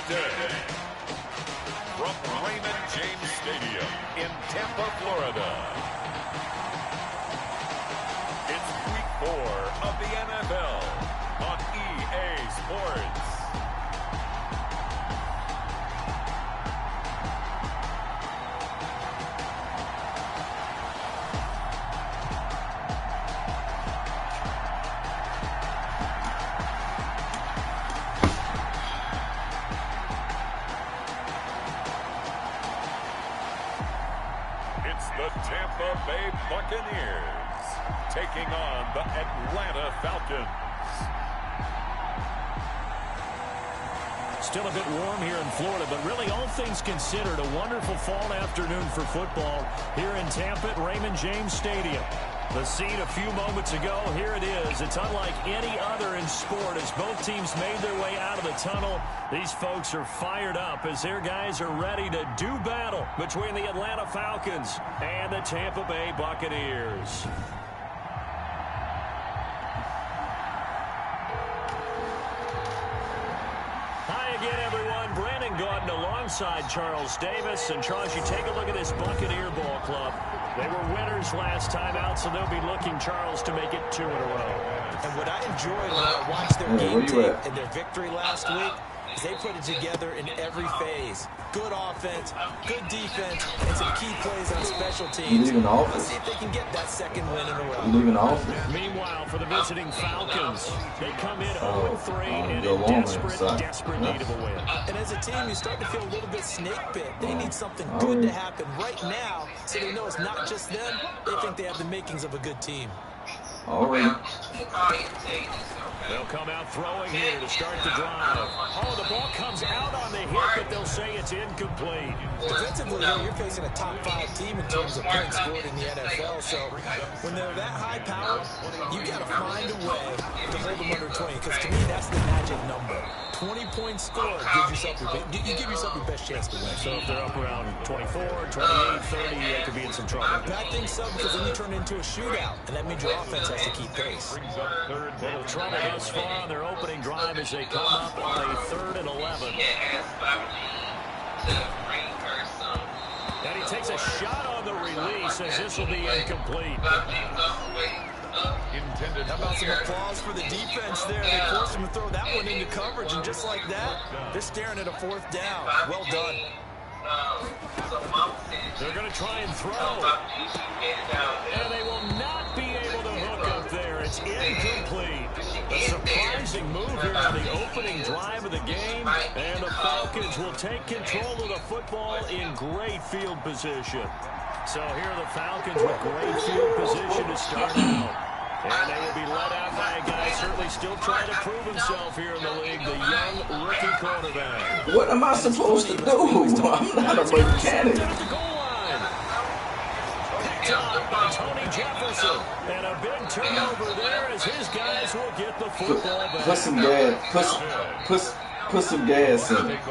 today. From Raymond James Stadium in Tampa, Florida. It's week 4 of the NFL on EA Sports. The Tampa Bay Buccaneers taking on the Atlanta Falcons. Still a bit warm here in Florida, but really all things considered, a wonderful fall afternoon for football here in Tampa at Raymond James Stadium. The scene a few moments ago, here it is. It's unlike any other in sport as both teams made their way out of the tunnel. These folks are fired up as their guys are ready to do battle between the Atlanta Falcons and the Tampa Bay Buccaneers. Hi again, everyone. Brandon Gordon alongside Charles Davis. And Charles, you take a look at this Buccaneer ball club. They were winners last time out, so they'll be looking, Charles, to make it 2 in a row. And what I enjoyed when I watched their game tape and their victory last week is they put it together in every phase. Good offense, good defense, and some key plays on special teams. Let's see if they can get that second win in a row. Meanwhile, for the visiting Falcons, they come in 0-3 and in desperate need of a win. And as a team, you start to feel a little bit snake bit. They need something good to happen right now so they know it's not just them. They think they have the makings of a good team. They'll come out throwing here to start the drive. Oh, the ball comes out on the hit, but they'll say it's incomplete. Defensively, you're facing a top-5 team in terms of points scored in the NFL. So when they're that high power, you got to find a way to hold them under 20. Because to me, that's the magic number. 20 points scored gives yourself you give yourself your best chance to win. So if they're up around 24, 28, 30, they could be in some trouble. I think so, because then you turn it into a shootout, and that means your offense has to keep pace. Little trouble thus far on their opening drive as they come up on a 3rd and 11. And he takes a shot on the release as this will be incomplete. How about some applause for the defense there? They forced him to throw that one into coverage, and just like that, they're staring at a 4th down. Well done. They're going to try and throw. And they will not be able to hook up there. It's incomplete. A surprising move here on the opening drive of the game. And the Falcons will take control of the football in great field position. So here are the Falcons with great field position to start out. And they will be led out by a guy certainly still trying to prove himself here in the league, the young rookie quarterback. What am I supposed to do? I'm not a mechanic. Picked up by Tony Jefferson. And a big turnover there as his guys will get the football back. Put some gas. Put some gas in it.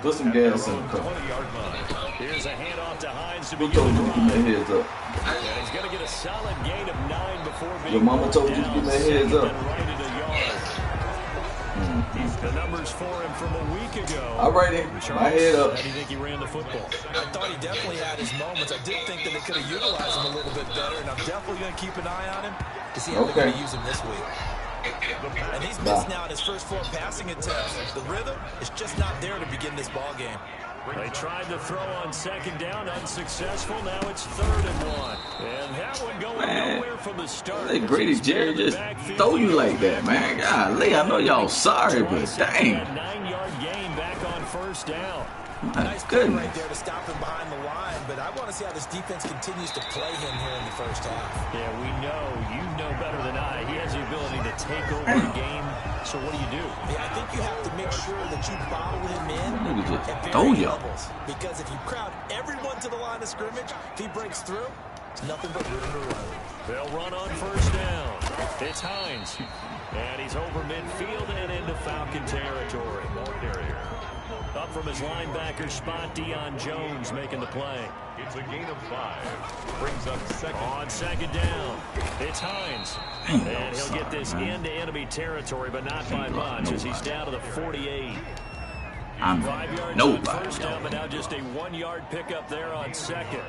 Put some gas in it. Here's a handoff to Hines to Who begin told the you to give me a drive. heads up? And he's going to get a solid gain of 9 before being Your mama told you to down. give me a heads up. Right at a yard. The numbers for him from a week ago. All righty, my head up. How do you think he ran the football? I thought he definitely had his moments. I did think that they could have utilized him a little bit better, and I'm definitely going to keep an eye on him to see how they're going to use him this week. And he's missed now in his first 4 passing attempts. The rhythm is just not there to begin this ball game. They tried to throw on 2nd down, unsuccessful. Now it's 3rd and 1. And that one going nowhere from the start. Hey, Grady Jerry just throw you like that, man. Golly, I know y'all sorry, but dang. 9-yard gain back on 1st down. Nice play right there to stop him behind the line, but I want to see how this defense continues to play him here in the first half. Yeah, we know. You know better than I. He has the ability to take over the game. So what do? Yeah, I think you have to make sure that you bottle him in at Told varying ya. levels. Because if you crowd everyone to the line of scrimmage, if he breaks through, it's nothing but room to run. They'll run on 1st down. It's Hines. And he's over midfield and into Falcon territory. Up from his linebacker spot, Deion Jones making the play. It's a gain of 5. Brings up 2nd. On 2nd down, it's Hines. And he'll get this into enemy territory, but not by much as he's down to the 48. I'm 5 yards nobody. on first down, but now just a 1-yard pickup there on second.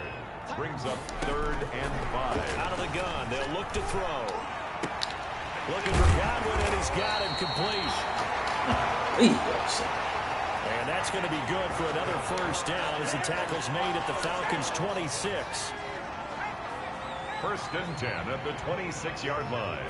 Brings up 3rd and 5. Out of the gun, they'll look to throw. Looking for Godwin, and he's got him complete. And that's going to be good for another first down as the tackle's made at the Falcons' 26. 1st and 10 at the 26-yard line.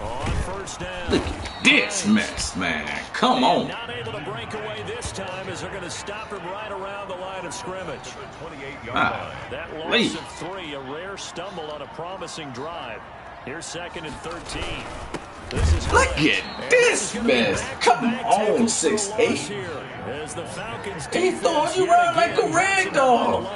On first down. Look at this mess, man. Come on. Not able to break away this time as they're going to stop him right around the line of scrimmage. 28-yard line. That loss of 3, a rare stumble on a promising drive. Here's 2nd and 13. This is Look at this mess. Come on, 6'8". He throwing you around like a rag doll.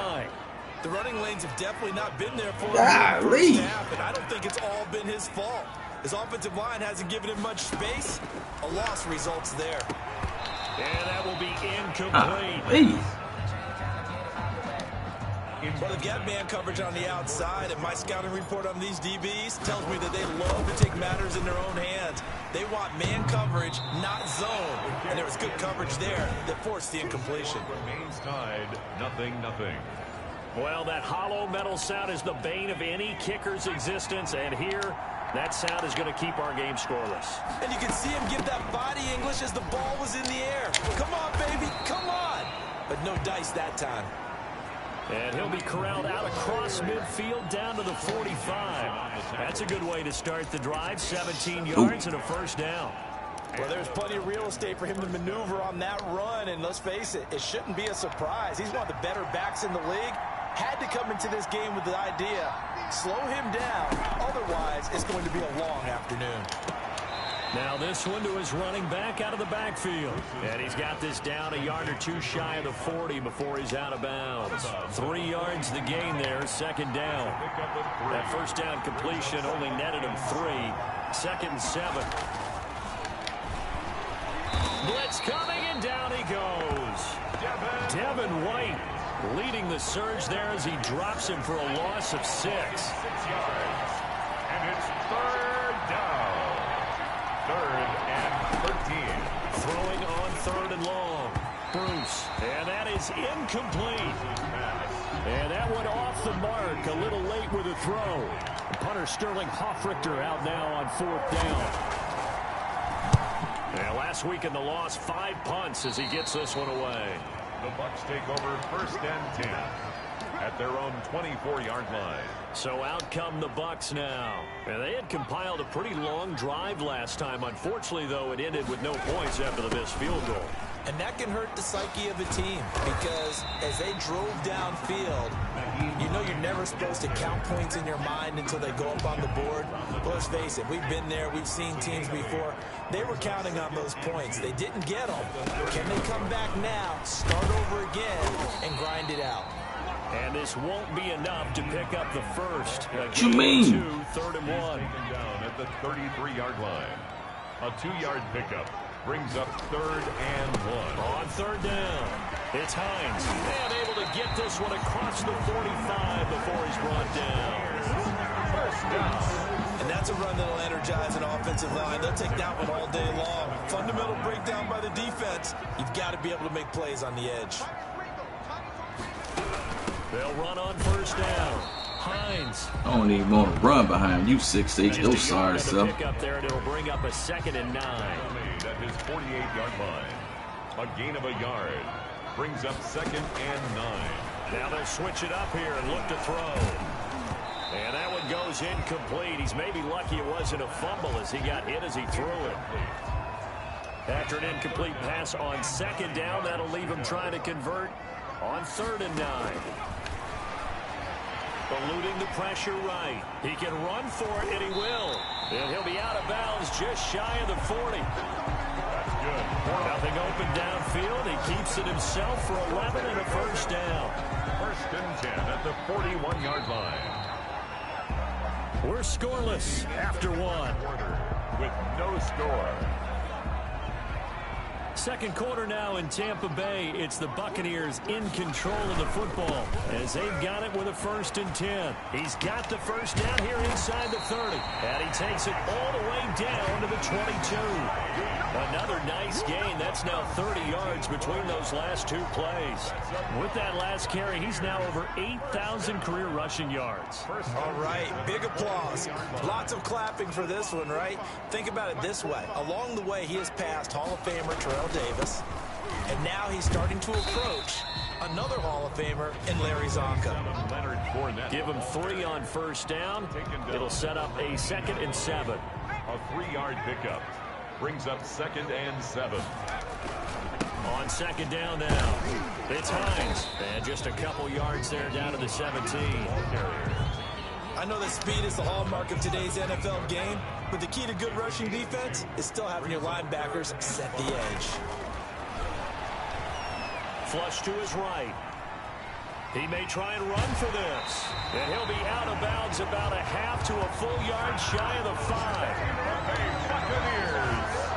The running lanes have definitely not been there for him. Golly. And I don't think it's all been his fault. His offensive line hasn't given him much space. A loss results there. And that will be incomplete. Well, they've got man coverage on the outside, and my scouting report on these DBs tells me that they love to take matters in their own hands. They want man coverage, not zone. And there was good coverage there that forced the incompletion. Remains tied, 0-0. Well, that hollow metal sound is the bane of any kicker's existence, and here, that sound is going to keep our game scoreless. And you can see him give that body English as the ball was in the air. Come on, baby, come on. But no dice that time. And he'll be corralled out across midfield down to the 45. That's a good way to start the drive, 17 yards and a first down. Well, there's plenty of real estate for him to maneuver on that run, and let's face it, it shouldn't be a surprise. He's one of the better backs in the league. Had to come into this game with the idea, slow him down, otherwise it's going to be a long afternoon. Now this one to his running back out of the backfield. And he's got this down a yard or two shy of the 40 before he's out of bounds. 3 yards the gain there, 2nd down. That first down completion only netted him 3. 2nd and 7. Blitz coming, and down he goes. Devin White leading the surge there as he drops him for a loss of 6. 6 yards. And it's 3rd down. 3rd and 13. Throwing on 3rd and long. Bruce. And that is incomplete. And that went off the mark. A little late with a throw. Punter Sterling Hoffrichter out now on 4th down. And last week in the loss, 5 punts as he gets this one away. The Bucs take over 1st and 10 at their own 24-yard line. So out come the Bucs now. And they had compiled a pretty long drive last time. Unfortunately, though, it ended with no points after the missed field goal. And that can hurt the psyche of a team because as they drove downfield, you know you're never supposed to count points in your mind until they go up on the board. But let's face it, we've been there. We've seen teams before. They were counting on those points. They didn't get them. Can they come back now, start over again, and grind it out? And this won't be enough to pick up the first. What you mean? 3rd and 1. Down at the 33-yard line. A 2-yard pickup brings up 3rd and 1. On 3rd down, it's Hines. And able to get this one across the 45 before he's brought down. First down. And that's a run that'll energize an offensive line. They'll take that one all day long. Fundamental breakdown by the defense. You've got to be able to make plays on the edge. They'll run on 1st down. Hines. I don't even want to run behind you, 6'8". Yo, sorry, so. Pick up there, and it'll bring up a 2nd and 9. At his 48-yard line. A gain of a yard. Brings up 2nd and 9. Now they'll switch it up here and look to throw. And that one goes incomplete. He's maybe lucky it wasn't a fumble as he got hit as he threw it. After an incomplete pass on 2nd down, that'll leave him trying to convert on 3rd and 9. Eluding the pressure right. He can run for it, and he will. And he'll be out of bounds just shy of the 40. That's good. Nothing open downfield. He keeps it himself for 11 and a first down. 1st and 10 at the 41-yard line. We're scoreless after 1. With no score. Second quarter now in Tampa Bay. It's the Buccaneers in control of the football as they've got it with a 1st and 10. He's got the first down here inside the 30. And he takes it all the way down to the 22. Another nice gain. That's now 30 yards between those last 2 plays. With that last carry, he's now over 8,000 career rushing yards. All right, big applause. Lots of clapping for this one, right? Think about it this way. Along the way, he has passed Hall of Famer Terrell Davis, and now he's starting to approach another Hall of Famer in Larry Zonka. Give him 3 on first down. It'll set up a 2nd and 7. A 3-yard pickup brings up 2nd and 7. On 2nd down now, it's Hines. And just a couple yards there down to the 17. I know that speed is the hallmark of today's NFL game, but the key to good rushing defense is still having your linebackers set the edge. Flush to his right. He may try and run for this. And he'll be out of bounds about a half to a full yard shy of the 5.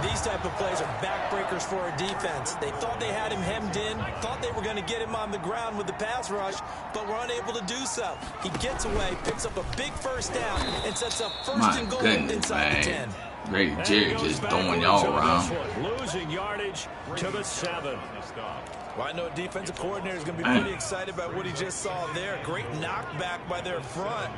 These type of plays are backbreakers for a defense. They thought they had him hemmed in, thought they were going to get him on the ground with the pass rush, but were unable to do so. He gets away, picks up a big first down, and sets up 1st and goal inside the 10. Great Jerry just throwing y'all around. Losing yardage to the 7. Well, I know defensive coordinator is going to be pretty excited about what he just saw there. Great knockback by their front.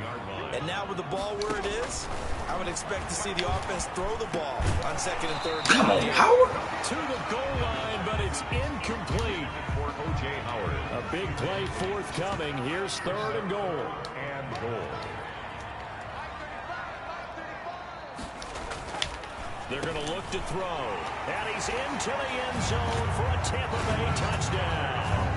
And now with the ball where it is, I would expect to see the offense throw the ball on 2nd and 3rd. Come on, Howard. To the goal line, but it's incomplete. For O.J. Howard. A big play forthcoming. Here's 3rd and goal. And goal. They're going to look to throw. And he's into the end zone for a Tampa Bay touchdown.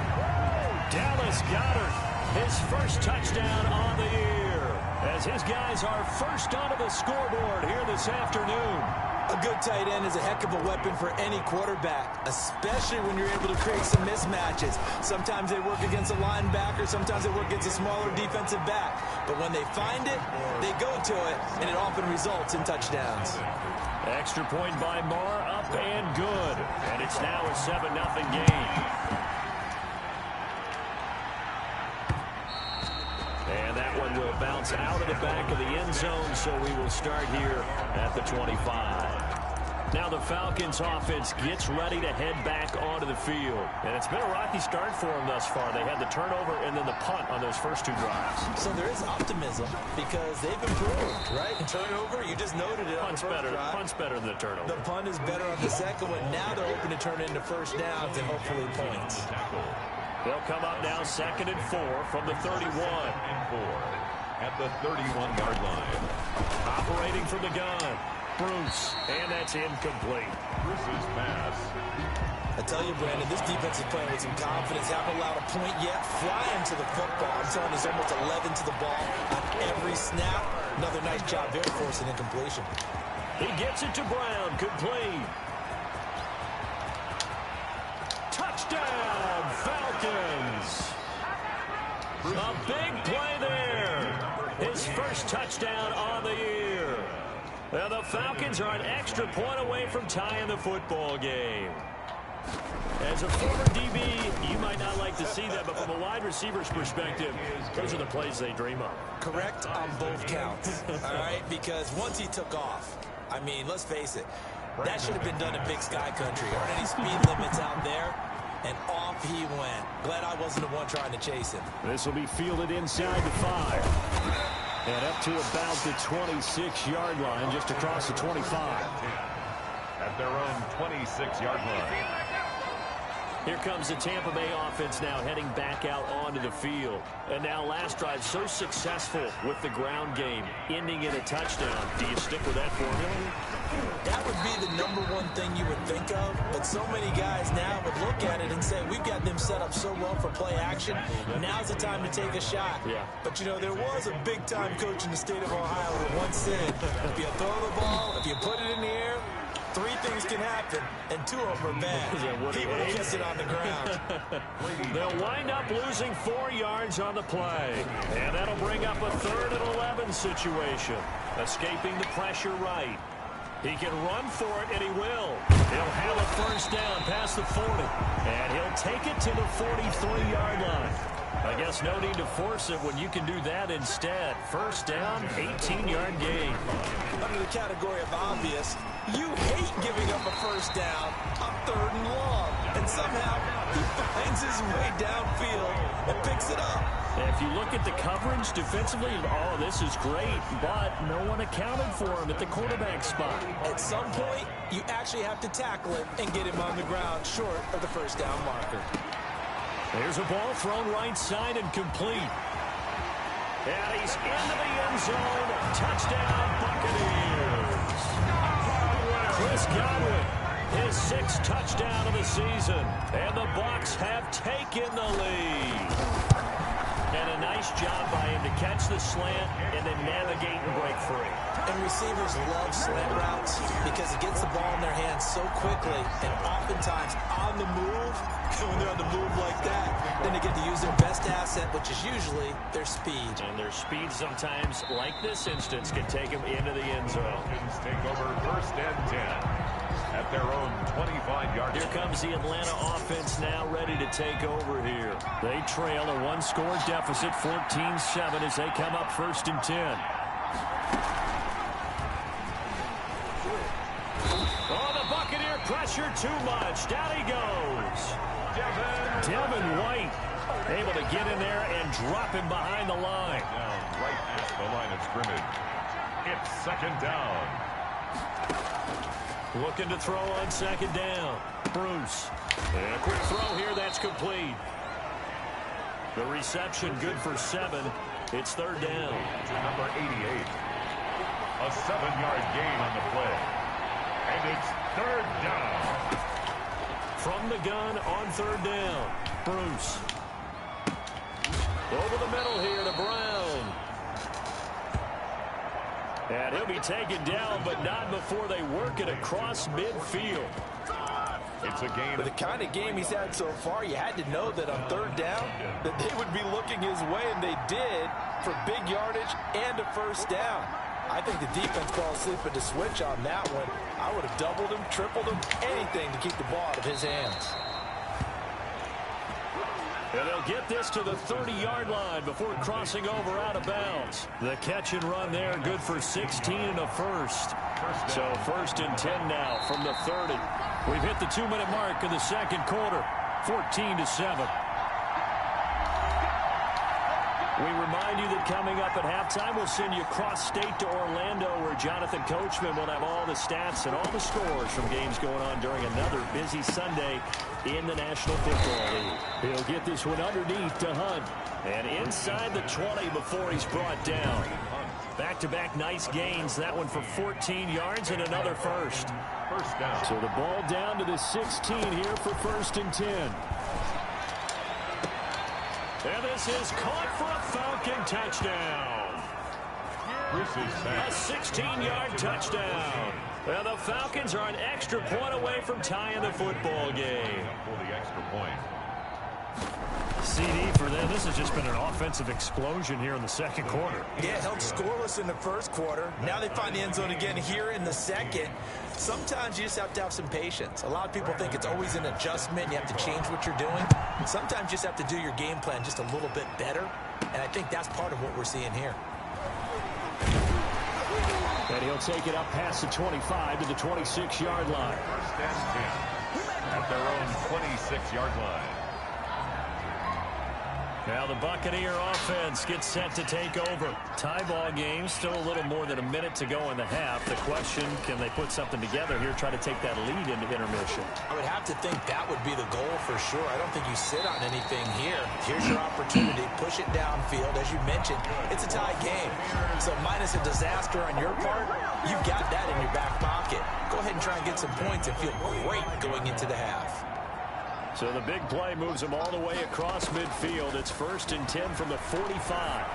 Dallas Goedert, his first touchdown on the year, as his guys are first onto the scoreboard here this afternoon. A good tight end is a heck of a weapon for any quarterback, especially when you're able to create some mismatches. Sometimes they work against a linebacker, sometimes they work against a smaller defensive back. But when they find it, they go to it, and it often results in touchdowns. Extra point by Marr, up and good. And it's now a 7-0 game. And that one will bounce out of the back of the end zone, so we will start here at the 25. Now the Falcons offense gets ready to head back onto the field. And it's been a rocky start for them thus far. They had the turnover and then the punt on those first 2 drives. So there is optimism because they've improved, right? Turnover, you just noted it. Punt's better than the turnover. The punt is better on the second one. Now they're hoping to turn it into first downs and hopefully points. They'll come up now 2nd and 4 from the 31. At the 31-yard line. Operating from the gun. Bruce, and that's incomplete. Bruce's pass. I tell you, Brandon, this defense is playing with some confidence. Haven't allowed a point yet. Flying to the football. I'm telling you, there's almost 11 to the ball on every snap. Another nice job there, forcing incompletion. He gets it to Brown, complete. Touchdown, Falcons. A big play there. His first touchdown on the year. And the Falcons are an extra point away from tying the football game. As a former DB, you might not like to see that, but from a wide receiver's perspective, those are the plays they dream of. Correct on both counts, all right? Because once he took off, I mean, let's face it, that should have been done in Big Sky Country. Aren't any speed limits out there? And off he went. Glad I wasn't the one trying to chase him. This will be fielded inside the 5. And up to about the 26-yard line, just across the 25. At their own 26-yard line. Here comes the Tampa Bay offense now heading back out onto the field. And now last drive so successful with the ground game, ending in a touchdown. Do you stick with that formula? That would be the #1 thing you would think of, but so many guys now would look at it and say, we've got them set up so well for play action, now's the time to take a shot. Yeah. But, you know, there was a big-time coach in the state of Ohio who once said, if you throw the ball, if you put it in the air, 3 things can happen, and 2 of them are bad. He would have kept it on the ground. They'll wind up losing 4 yards on the play, and that'll bring up a 3rd and 11 situation. Escaping the pressure right. He can run for it, and he will. He'll have a first down past the 40. And he'll take it to the 43-yard line. I guess no need to force it when you can do that instead. First down, 18-yard gain. Under the category of obvious, you hate giving up a first down on 3rd and long. And somehow, he finds his way downfield and picks it up. If you look at the coverage defensively, oh, this is great, but no one accounted for him at the quarterback spot. At some point, you actually have to tackle it and get him on the ground short of the first down marker. There's a ball thrown right side and complete. And he's into the end zone. Touchdown, Buccaneers. Chris Godwin, his 6th touchdown of the season. And the Bucs have taken the lead. And a nice job by him to catch the slant and then navigate and break free. And receivers love slant routes because it gets the ball in their hands so quickly and oftentimes on the move. When they're on the move like that, then they get to use their best asset, which is usually their speed. And their speed sometimes, like this instance, can take them into the end zone. Take over 1st and 10 at their own 25-yard line. Here comes the Atlanta offense now ready to take over here. They trail a 1-score deficit, 14-7 as they come up 1st and 10. Oh, the Buccaneer pressure too much. Down he goes. Devin White able to get in there and drop him behind the line. Down right at the line of scrimmage. It's 2nd down. Looking to throw on 2nd down. Bruce. And a quick throw here. That's complete. The reception good for 7. It's 3rd down. Number 88. A 7-yard gain on the play. And it's 3rd down. From the gun on 3rd down. Bruce. Over the middle here to Brown. And he'll be taken down, but not before they work it across midfield. It's a game. With the kind of game he's had so far, you had to know that on 3rd down that they would be looking his way, and they did, for big yardage and a first down. I think the defense fell asleep at the switch on that one. I would have doubled him, tripled him, anything to keep the ball out of his hands. And they'll get this to the 30-yard line before crossing over out of bounds. The catch and run there, good for 16 and a first. So 1st and 10 now from the 30. We've hit the 2-minute mark in the 2nd quarter, 14-7. We remind you that coming up at halftime, we'll send you cross-state to Orlando, where Jonathan Coachman will have all the stats and all the scores from games going on during another busy Sunday in the National Football League. He'll get this one underneath to Hunt. And inside the 20 before he's brought down. Back-to-back nice gains. That one for 14 yards and another first. First down. So the ball down to the 16 here for 1st and 10. And this is caught for a Falcon touchdown. A 16-yard touchdown. And the Falcons are an extra point away from tying the football game. For the extra point. CD for them. This has just been an offensive explosion here in the 2nd quarter. Yeah, held scoreless in the 1st quarter. Now they find the end zone again here in the 2nd. Sometimes you just have to have some patience. A lot of people think it's always an adjustment. You have to change what you're doing. Sometimes you just have to do your game plan just a little bit better. And I think that's part of what we're seeing here. And he'll take it up past the 25 to the 26-yard line. 1st and 10 at their own 26-yard line. Now the Buccaneer offense gets set to take over. Tie ball game, still a little more than a minute to go in the half. The question, can they put something together here, try to take that lead into intermission? I would have to think that would be the goal for sure. I don't think you sit on anything here. Here's your opportunity. Push it downfield. As you mentioned, it's a tie game. So minus a disaster on your part, you've got that in your back pocket. Go ahead and try and get some points and feel great going into the half. So the big play moves them all the way across midfield. It's 1st and 10 from the 45.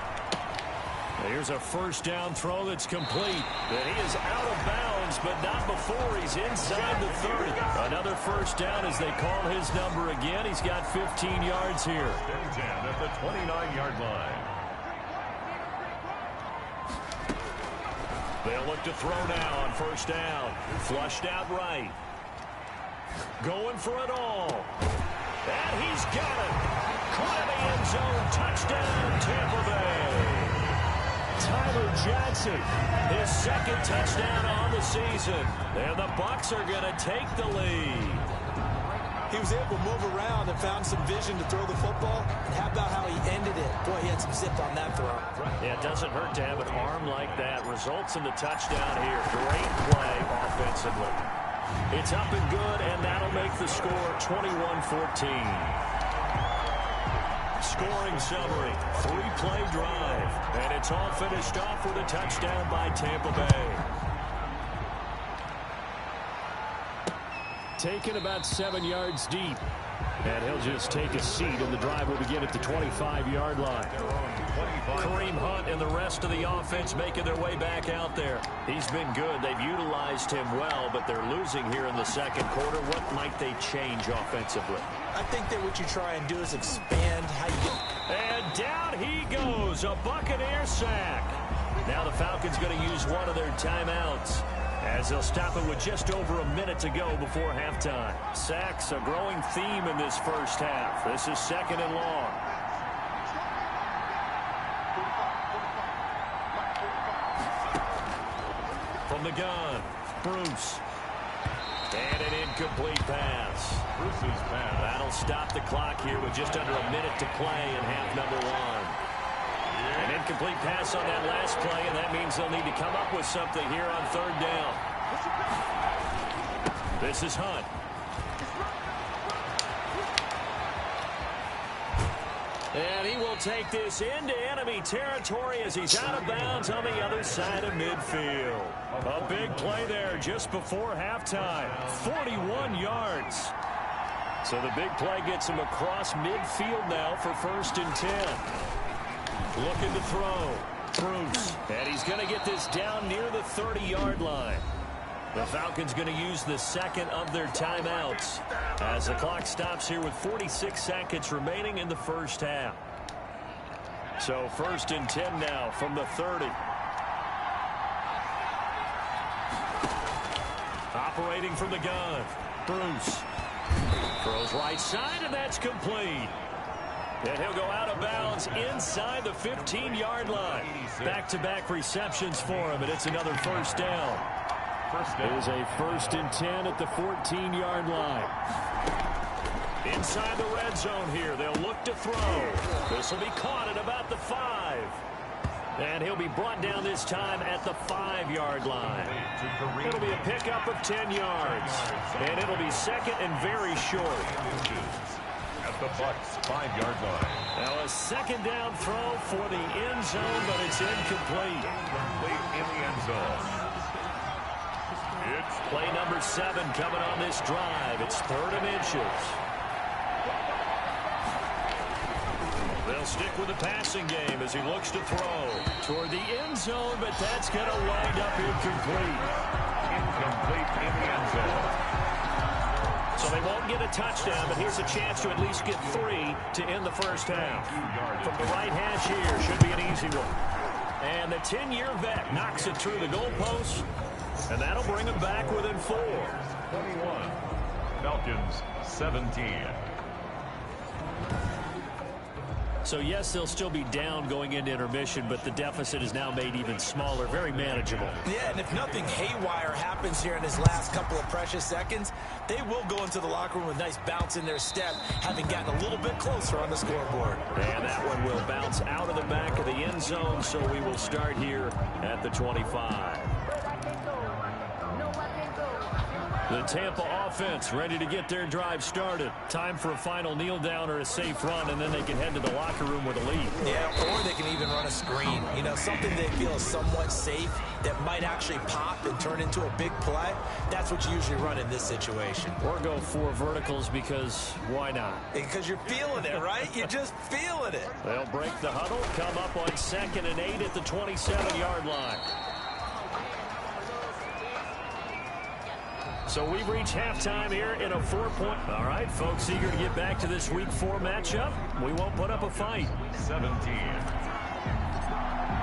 Here's a first down throw that's complete. And he is out of bounds, but not before he's inside the 30. Another first down as they call his number again. He's got 15 yards here. 10 at the 29-yard line. They'll look to throw now on first down. Flushed out right. Going for it all. And he's got it. Caught in the end zone. Touchdown, Tampa Bay. Tyler Johnson, his second touchdown on the season. And the Bucs are going to take the lead. He was able to move around and found some vision to throw the football. And how about how he ended it? Boy, he had some zip on that throw. Yeah, it doesn't hurt to have an arm like that. Results in the touchdown here. Great play offensively. It's up and good, and that'll make the score 21-14. Scoring summary, 3-play drive, and it's all finished off with a touchdown by Tampa Bay. Taken about 7 yards deep, and he'll just take a seat, and the drive will begin at the 25-yard line. Kareem Hunt and the rest of the offense making their way back out there. He's been good. They've utilized him well, but they're losing here in the second quarter. What might they change offensively? I think that what you try and do is expand how you get. And down he goes, a Buccaneer sack. Now the Falcons going to use one of their timeouts, as they'll stop it with just over a minute to go before halftime. Sacks, a growing theme in this first half. This is second and long. From the gun, Bruce. And an incomplete pass. Bruce's pass. That'll stop the clock here with just under a minute to play in half number one. An incomplete pass on that last play, and that means they'll need to come up with something here on third down. This is Hunt. And he will take this into enemy territory as he's out of bounds on the other side of midfield. A big play there just before halftime. 41 yards. So the big play gets him across midfield now for 1st and 10. Looking to throw. Bruce. And he's going to get this down near the 30-yard line. The Falcons going to use the second of their timeouts as the clock stops here with 46 seconds remaining in the first half. So 1st and 10 now from the 30. Operating from the gun. Bruce. Throws right side, and that's complete. And he'll go out of bounds inside the 15-yard line. Back-to-back receptions for him, and it's another first down. It is a 1st and 10 at the 14-yard line. Inside the red zone here, they'll look to throw. This will be caught at about the 5. And he'll be brought down this time at the 5-yard line. It'll be a pickup of 10 yards. And it'll be second and very short. At the Bucs 5-yard line. Now a second down throw for the end zone, but it's incomplete. Complete in the end zone. It's play number 7 coming on this drive. It's 3rd and inches. They'll stick with the passing game as he looks to throw toward the end zone, but that's going to wind up incomplete. Incomplete in the end zone. So they won't get a touchdown, but here's a chance to at least get 3 to end the first half. From the right hash here, should be an easy one. And the 10-year vet knocks it through the goalpost, and that'll bring him back within 4. 21. Falcons 17. So, yes, they'll still be down going into intermission, but the deficit is now made even smaller, very manageable. Yeah, and if nothing haywire happens here in his last couple of precious seconds, they will go into the locker room with a nice bounce in their step, having gotten a little bit closer on the scoreboard. And that one will bounce out of the back of the end zone, so we will start here at the 25. The Tampa offense ready to get their drive started. Time for a final kneel down or a safe run, and then they can head to the locker room with a lead. Yeah, or they can even run a screen. You know, something they feel is somewhat safe that might actually pop and turn into a big play. That's what you usually run in this situation. Or go 4 verticals because why not? Because you're feeling it, right? You're just feeling it. They'll break the huddle, come up on 2nd and 8 at the 27-yard line. So we've reached halftime here in a 4-point. All right, folks, eager to get back to this Week 4 matchup. We won't put up a fight. 17.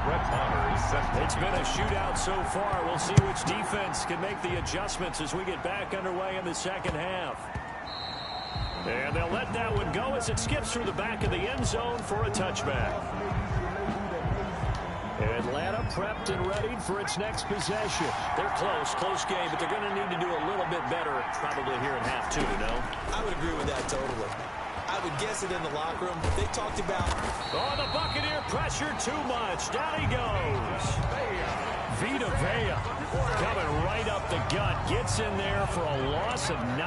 Brett Maher is set. It's been a shootout so far. We'll see which defense can make the adjustments as we get back underway in the second half. And they'll let that one go as it skips through the back of the end zone for a touchback. Atlanta prepped and ready for its next possession. They're close game, but they're going to need to do a little bit better probably here in half two, no? I would agree with that totally. I would guess it in the locker room. They talked about... Oh, the Buccaneer pressure too much. Down he goes. Vita Vea coming right up the gut. Gets in there for a loss of 9.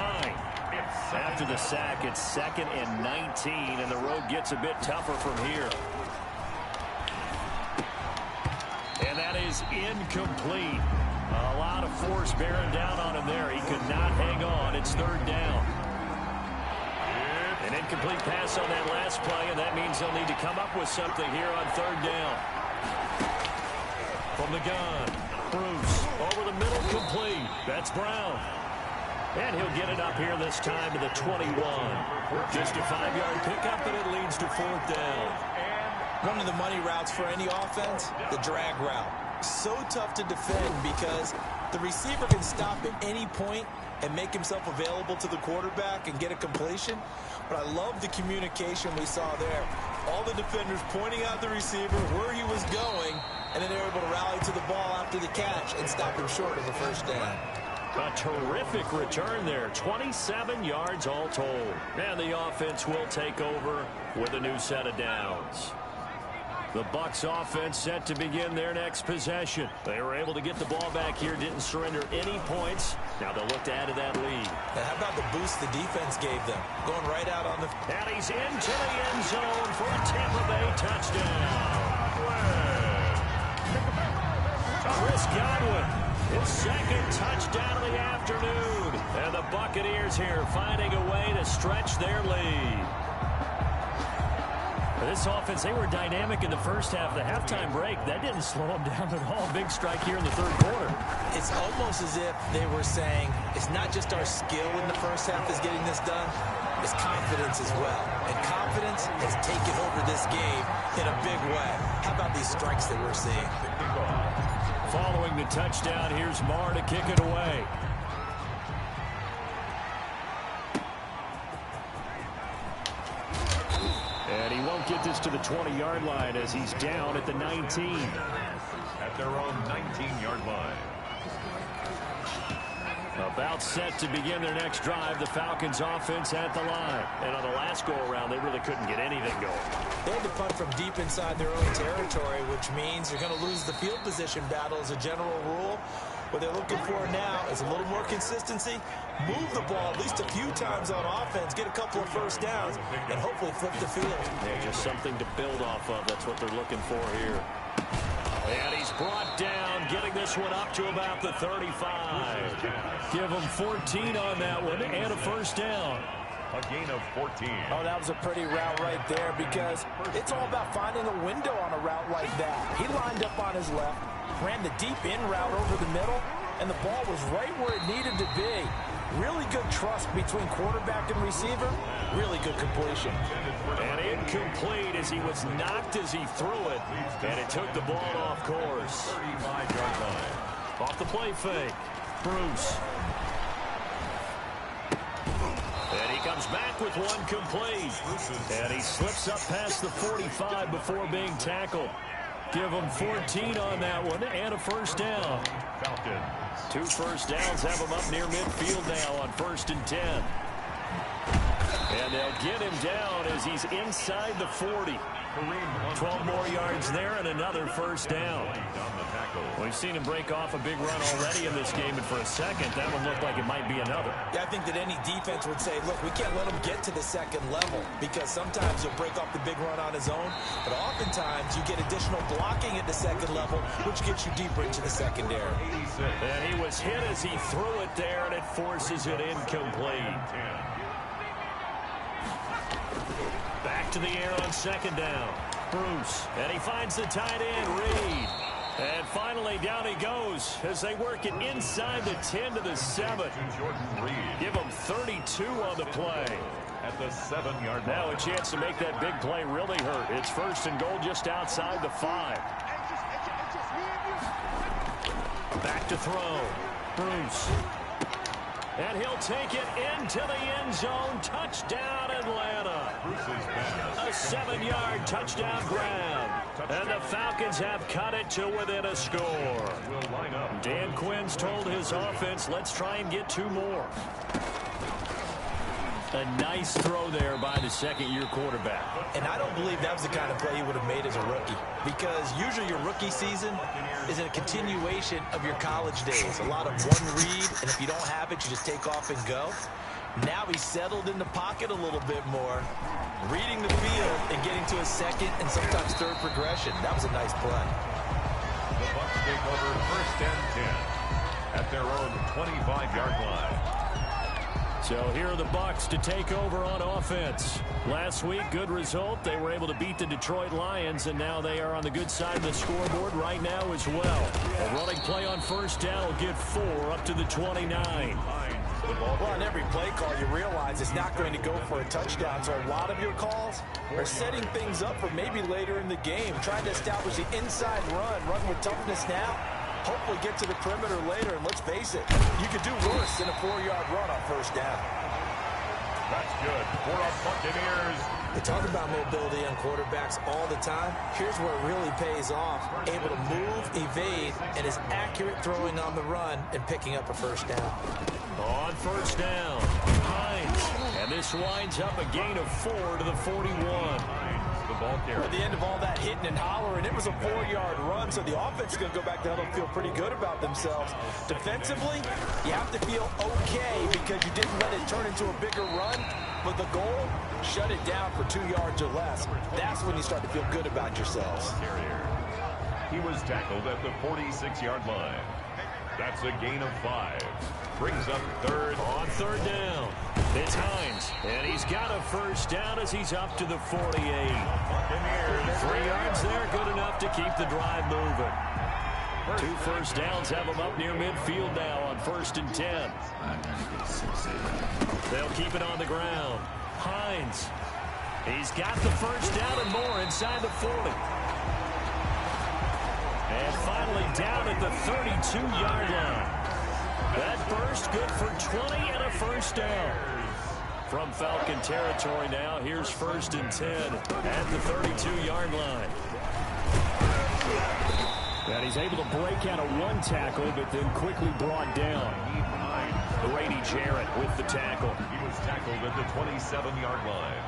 After the sack, it's 2nd and 19, and the road gets a bit tougher from here. And that is incomplete. A lot of force bearing down on him there. He could not hang on. It's 3rd down. An incomplete pass on that last play, and that means they'll need to come up with something here on 3rd down. From the gun, Bruce over the middle, complete. That's Brown. And he'll get it up here this time to the 21. Just a 5-yard pickup, and it leads to 4th down. One of the money routes for any offense, the drag route. So tough to defend because the receiver can stop at any point and make himself available to the quarterback and get a completion. But I love the communication we saw there. All the defenders pointing out the receiver, where he was going, and then they're able to rally to the ball after the catch and stop him short of a 1st down. A terrific return there. 27 yards all told. And the offense will take over with a new set of downs. The Bucs offense set to begin their next possession. They were able to get the ball back here, didn't surrender any points. Now they'll look to add to that lead. Now how about the boost the defense gave them? Going right out on the... And he's into the end zone for a Tampa Bay touchdown. Chris Godwin, his 2nd touchdown of the afternoon. And the Buccaneers here finding a way to stretch their lead. This offense, they were dynamic in the first half. The halftime break, that didn't slow them down at all. Big strike here in the 3rd quarter. It's almost as if they were saying, it's not just our skill in the first half that's getting this done, it's confidence as well. And confidence has taken over this game in a big way. How about these strikes that we're seeing? Following the touchdown, here's Maher to kick it away. And he won't get this to the 20-yard line as he's down at the 19. At their own 19-yard line. About set to begin their next drive, the Falcons offense at the line. And on the last go-around, they really couldn't get anything going. They had to punt from deep inside their own territory, which means they're going to lose the field position battle as a general rule. What they're looking for now is a little more consistency, move the ball at least a few times on offense, get a couple of 1st downs, and hopefully flip the field. Yeah, just something to build off of. That's what they're looking for here. And he's brought down, getting this one up to about the 35. Give him 14 on that one and a 1st down. A gain of 14. Oh, that was a pretty route right there because it's all about finding a window on a route like that. He lined up on his left, ran the deep in route over the middle, and the ball was right where it needed to be. Really good trust between quarterback and receiver. Really good completion. And incomplete as he was knocked as he threw it. And it took the ball off course. 35-yard line. Off the play fake. Bruce. And he comes back with one complete. And he slips up past the 45 before being tackled. Give him 14 on that one and a 1st down. Falcons. 2 1st downs have him up near midfield now on 1st and 10. And they'll get him down as he's inside the 40. 12 more yards there and another 1st down. We've seen him break off a big run already in this game, and for a second, that one looked like it might be another. Yeah, I think that any defense would say, look, we can't let him get to the 2nd level because sometimes he'll break off the big run on his own, but oftentimes you get additional blocking at the 2nd level, which gets you deeper into the secondary. And he was hit as he threw it there, and it forces it incomplete. Back to the air on 2nd down. Bruce, and he finds the tight end, Reed. And finally, down he goes as they work it inside the 10 to the 7. Give him 32 on the play. At the 7-yard line. Now a chance to make that big play really hurt. It's 1st and goal just outside the 5. Back to throw. Bruce. And he'll take it into the end zone. Touchdown, Atlanta. A 7-yard touchdown grab. And the Falcons have cut it to within a score. Dan Quinn's told his offense, let's try and get 2 more. A nice throw there by the second-year quarterback. And I don't believe that was the kind of play he would have made as a rookie, because usually your rookie season is a continuation of your college days. A lot of one read, and if you don't have it, you just take off and go. Now he's settled in the pocket a little bit more, reading the field and getting to a second and sometimes third progression. That was a nice play. The Bucs take over 1st and 10 at their own 25-yard line. So here are the Bucs to take over on offense. Last week, good result. They were able to beat the Detroit Lions, and now they are on the good side of the scoreboard right now as well. A running play on 1st down will get 4 up to the 29. Well, on every play call, you realize it's not going to go for a touchdown, so a lot of your calls are setting things up for maybe later in the game, trying to establish the inside run with toughness now. Hopefully get to the perimeter later, and let's face it, you could do worse than a 4-yard run on 1st down. That's good for our Buccaneers. They talk about mobility on quarterbacks all the time. Here's where it really pays off. Able to move, evade, and is accurate throwing on the run and picking up a 1st down. On 1st down, Hines. And this winds up a gain of 4 to the 41. At the end of all that hitting and hollering, it was a 4-yard run, so the offense is going to go back to huddle and feel pretty good about themselves. Defensively, you have to feel okay because you didn't let it turn into a bigger run, but the goal, shut it down for 2 yards or less. That's when you start to feel good about yourselves. He was tackled at the 46-yard line. That's a gain of 5. Brings up 3rd. On 3rd down, it's Hines. And he's got a 1st down as he's up to the 48. 3 yards there, good enough to keep the drive moving. 2 1st downs have them up near midfield now on 1st and 10. They'll keep it on the ground. Hines. He's got the 1st down and more inside the 40. And finally down at the 32-yard line. That burst good for 20 and a 1st down. From Falcon territory now, here's 1st and 10 at the 32-yard line. And he's able to break out of 1 tackle, but then quickly brought down. Brady Jarrett with the tackle. He was tackled at the 27-yard line.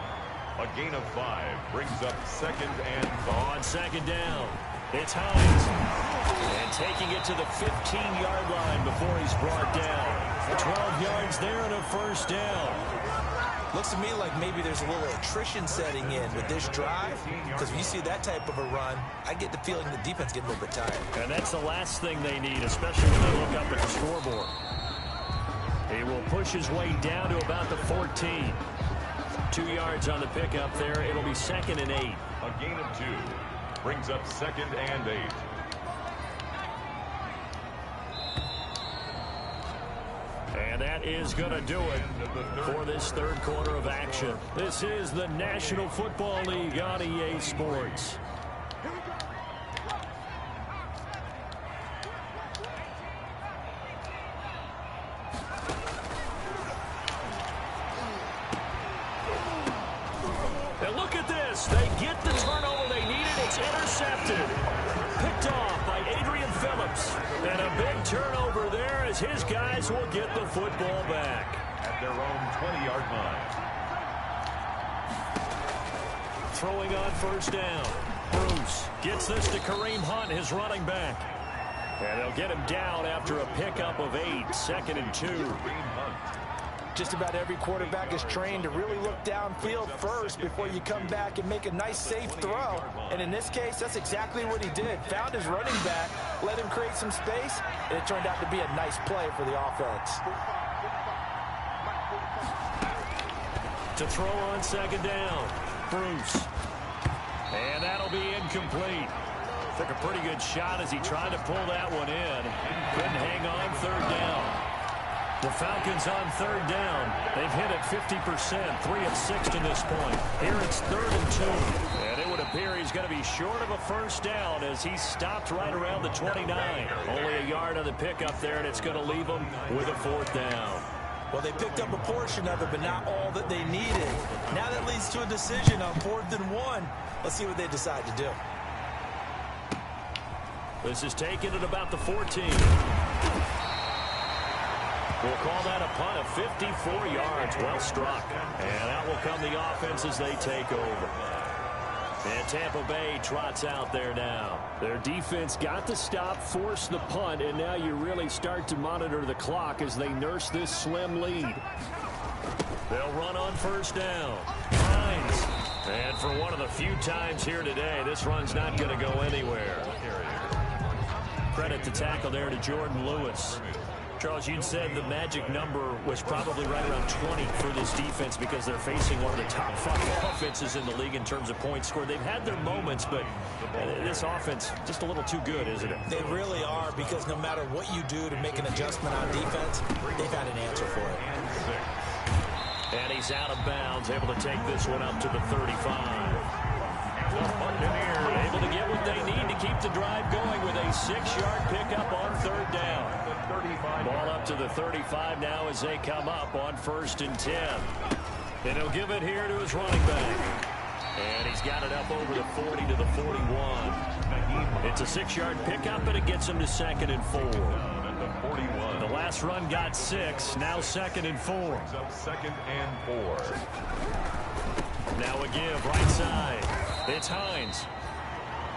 A gain of 5 brings up 2nd and on 2nd down. It's Hines. And taking it to the 15-yard line before he's brought down. 12 yards there and a 1st down. Looks to me like maybe there's a little attrition setting in with this drive, because when you see that type of a run, I get the feeling the defense getting a little bit tired. And that's the last thing they need, especially when they look up at the scoreboard. He will push his way down to about the 14. 2 yards on the pickup there. It'll be 2nd and 8. A gain of 2. Brings up 2nd and 8. And that is going to do it for this 3rd quarter of action. This is the National Football League on EA Sports. And look at this. They get the turnover they needed. It's intercepted. Picked off by Adrian Phillips. And a big turnover there as his guys will get the football back. At their own 20-yard line. Throwing on 1st down. Bruce gets this to Kareem Hunt, his running back. And they'll get him down after a pickup of 8. 2nd and 2. Just about every quarterback is trained to really look downfield first before you come back and make a nice, safe throw. And in this case, that's exactly what he did. Found his running back, let him create some space, and it turned out to be a nice play for the offense. To throw on 2nd down, Bruce. And that'll be incomplete. Took a pretty good shot as he tried to pull that one in. Couldn't hang on 3rd down. The Falcons on 3rd down. They've hit it 50%, 3 of 6 to this point. Here it's 3rd and 2. And it would up here. He's going to be short of a first down as he stopped right around the 29. Only a yard on the pickup there, and it's going to leave him with a 4th down. Well, they picked up a portion of it, but not all that they needed. Now that leads to a decision on 4th and 1. Let's see what they decide to do. This is taken at about the 14. We'll call that a punt of 54 yards. Well struck. And out will come the offense as they take over. And Tampa Bay trots out there now. Their defense got the stop, forced the punt, and now you really start to monitor the clock as they nurse this slim lead. They'll run on first down. Hines. And for one of the few times here today, this run's not going to go anywhere. Credit the tackle there to Jordan Lewis. Charles, you'd said the magic number was probably right around 20 for this defense because they're facing one of the top 5 offenses in the league in terms of points scored. They've had their moments, but this offense just a little too good, isn't it? They really are, because no matter what you do to make an adjustment on defense, they've had an answer for it. And he's out of bounds, able to take this one up to the 35. The Buccaneers able to get what they need to keep the drive going with a 6-yard pickup on 3rd down. Ball up to the 35 now as they come up on 1st and 10. And he'll give it here to his running back. And he's got it up over the 40 to the 41. It's a 6-yard pickup, and it gets him to 2nd and 4. The last run got 6, now 2nd and 4. 2nd and 4. Now a give, right side. It's Hines.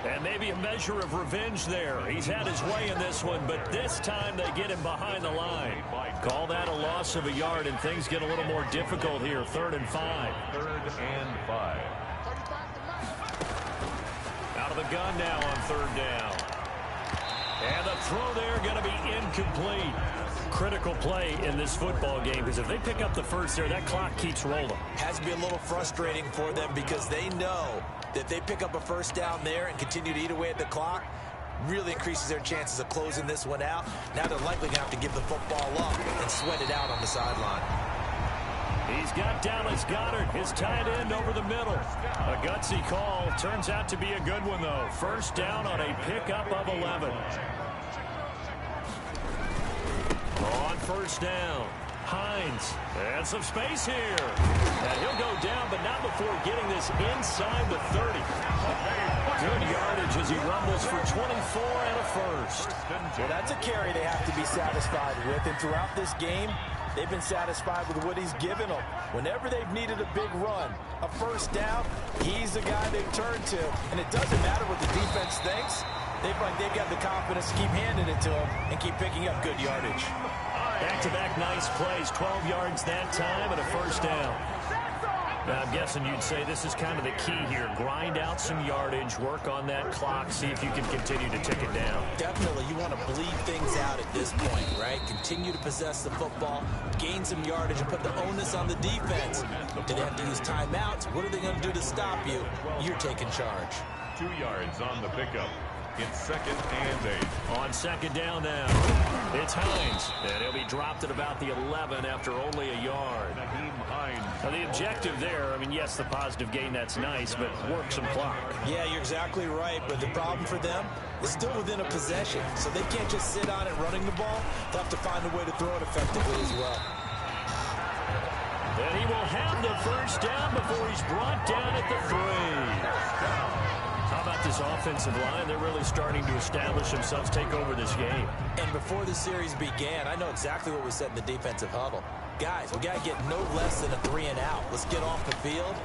And maybe a measure of revenge there. He's had his way in this one, but this time they get him behind the line. Call that a loss of a yard, and things get a little more difficult here. 3rd and 5. 3rd and 5. Out of the gun now on 3rd down. And the throw there going to be incomplete. Critical play in this football game, because if they pick up the first there, that clock keeps rolling. Has to be a little frustrating for them because they know that they pick up a first down there and continue to eat away at the clock, really increases their chances of closing this one out. Now they're likely going to have to give the football up and sweat it out on the sideline. He's got Dallas Goedert, his tight end, over the middle. A gutsy call. Turns out to be a good one, though. First down on a pickup of 11. On 1st down, Hines. And some space here. And he'll go down, but not before getting this inside the 30. Good yardage as he rumbles for 24 and a first. Well, that's a carry they have to be satisfied with. And throughout this game, they've been satisfied with what he's given them. Whenever they've needed a big run, a first down, he's the guy they've turned to. And it doesn't matter what the defense thinks. They've got the confidence to keep handing it to him and keep picking up good yardage. Back-to-back nice plays, 12 yards that time and a first down. Now, I'm guessing you'd say this is kind of the key here. Grind out some yardage, work on that clock, see if you can continue to tick it down. Definitely. You want to bleed things out at this point, right? Continue to possess the football, gain some yardage, and put the onus on the defense. Do they have to use timeouts? What are they going to do to stop you? You're taking charge. 2 yards on the pickup. It's 2nd and 8. On 2nd down now, it's Hines. And he'll be dropped at about the 11 after only a yard. Now the objective there, I mean, yes, the positive gain, that's nice, but work some clock. Yeah, you're exactly right, but the problem for them is still within a possession, so they can't just sit on it running the ball. They'll have to find a way to throw it effectively as well. And he will have the first down before he's brought down at the 3. How about this offensive line? They're really starting to establish themselves, take over this game. And before the series began, I know exactly what we said in the defensive huddle. Guys, we got to get no less than a 3 and out. Let's get off the field.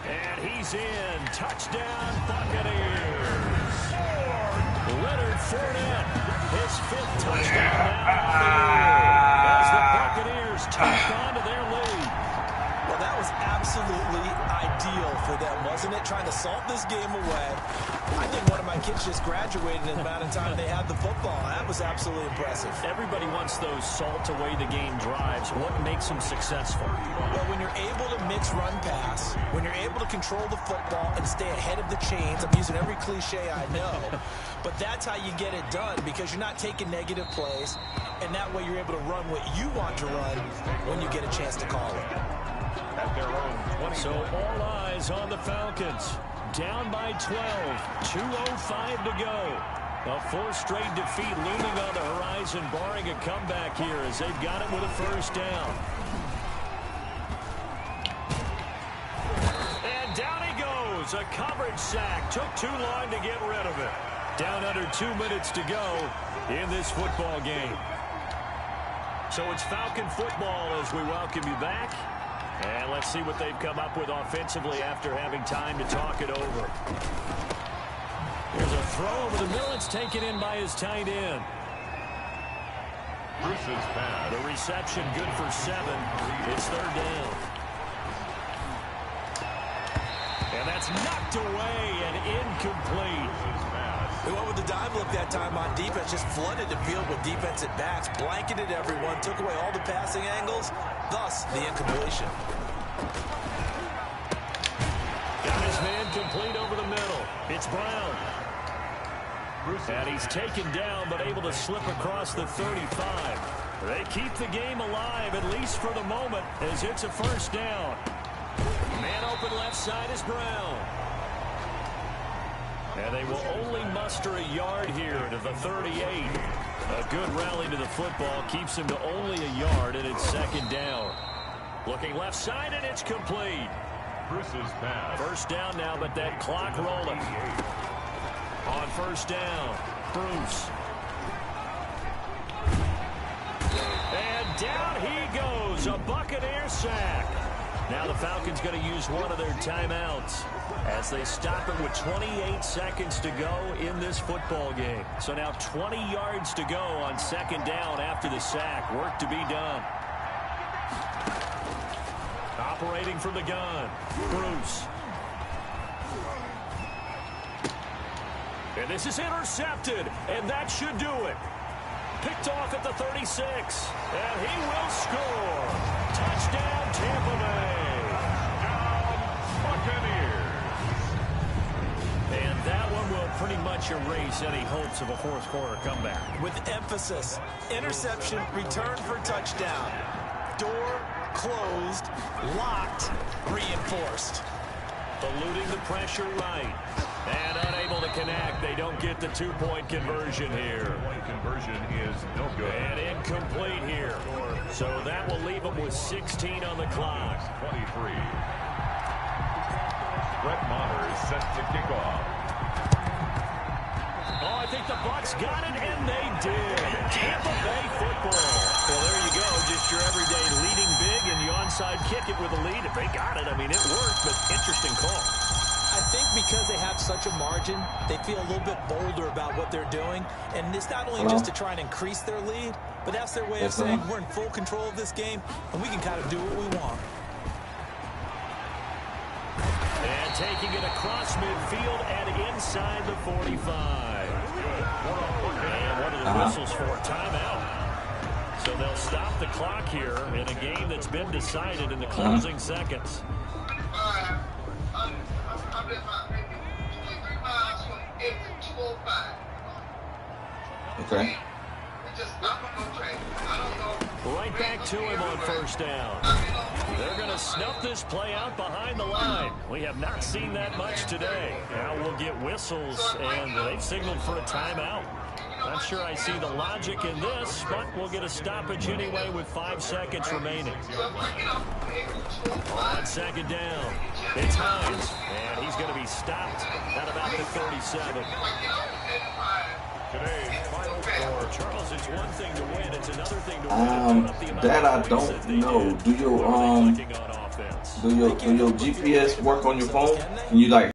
And he's in. Touchdown, Buccaneers. Leonard Fournette, his 5th touchdown now as the Buccaneers tack on to their lead. Well, that was absolutely ideal for them, wasn't it? Trying to salt this game away. I think one of my kids just graduated in the amount of time they had the football. That was absolutely impressive. Everybody wants those salt-away-the-game drives. What makes them successful? Well, when you're able to mix run-pass, when you're able to control the football and stay ahead of the chains, I'm using every cliche I know, but that's how you get it done, because you're not taking negative plays, and that way you're able to run what you want to run when you get a chance to call it. At their own 20. So all eyes on the Falcons. down by 12. 2:05 to go. A fourth straight defeat looming on the horizon, barring a comeback here as they've got it with a first down. And down he goes. A coverage sack. Took too long to get rid of it. Down under 2 minutes to go in this football game. So it's Falcon football as we welcome you back. And let's see what they've come up with offensively after having time to talk it over. Here's a throw over the middle. It's taken in by his tight end. Bruce's pass. The reception good for 7. It's third down. And that's knocked away and incomplete. They went with the dive look that time on defense, just flooded the field with defensive backs, blanketed everyone, took away all the passing angles, thus the incompletion. Got his man complete over the middle. It's Brown. And he's taken down, but able to slip across the 35. They keep the game alive, at least for the moment, as it's a first down. Man open left side is Brown. And they will only muster a yard here to the 38. A good rally to the football keeps him to only a yard, and it's second down. Looking left side, and it's complete. Bruce's pass. First down now, but that clock rolling. On first down, Bruce. And down he goes, a Buccaneer sack. Now the Falcons going to use one of their timeouts as they stop it with 28 seconds to go in this football game. So now 20 yards to go on second down after the sack. Work to be done. Operating from the gun, Bruce. And this is intercepted, and that should do it. Picked off at the 36, and he will score. Touchdown, Tampa Bay. Buccaneers. And that one will pretty much erase any hopes of a fourth quarter comeback. With emphasis, interception, return for touchdown. Door closed, locked, reinforced. Eluding the pressure right. And unable to connect. They don't get the two-point conversion here. Point conversion is no good. And incomplete here. So that will leave them with 16 on the clock. 23. Brett Maher is set to kick off. Oh, I think the Bucs got it, and they did. Tampa Bay football. Well, there you go. Just your everyday leading big, and you onside kick it with a lead. If they got it, I mean, it worked, but interesting call. I think because they have such a margin, they feel a little bit bolder about what they're doing. And it's not only just to try and increase their lead, but that's their way of saying we're in full control of this game, and we can kind of do what we want. And taking it across midfield and inside the 45. And one of the whistles for a timeout. So they'll stop the clock here in a game that's been decided in the closing seconds. Okay. Right back to him on first down. They're going to snuff this play out behind the line. We have not seen that much today. Now we'll get whistles, and they've signaled for a timeout. Not sure I see the logic in this, but we'll get a stoppage anyway with 5 seconds remaining. On second down, it's Hines, and he's going to be stopped at about the 37. Today's final score. Charles, it's one thing to win, it's another thing to win. That I don't know. Do your GPS work on your phone? Can you like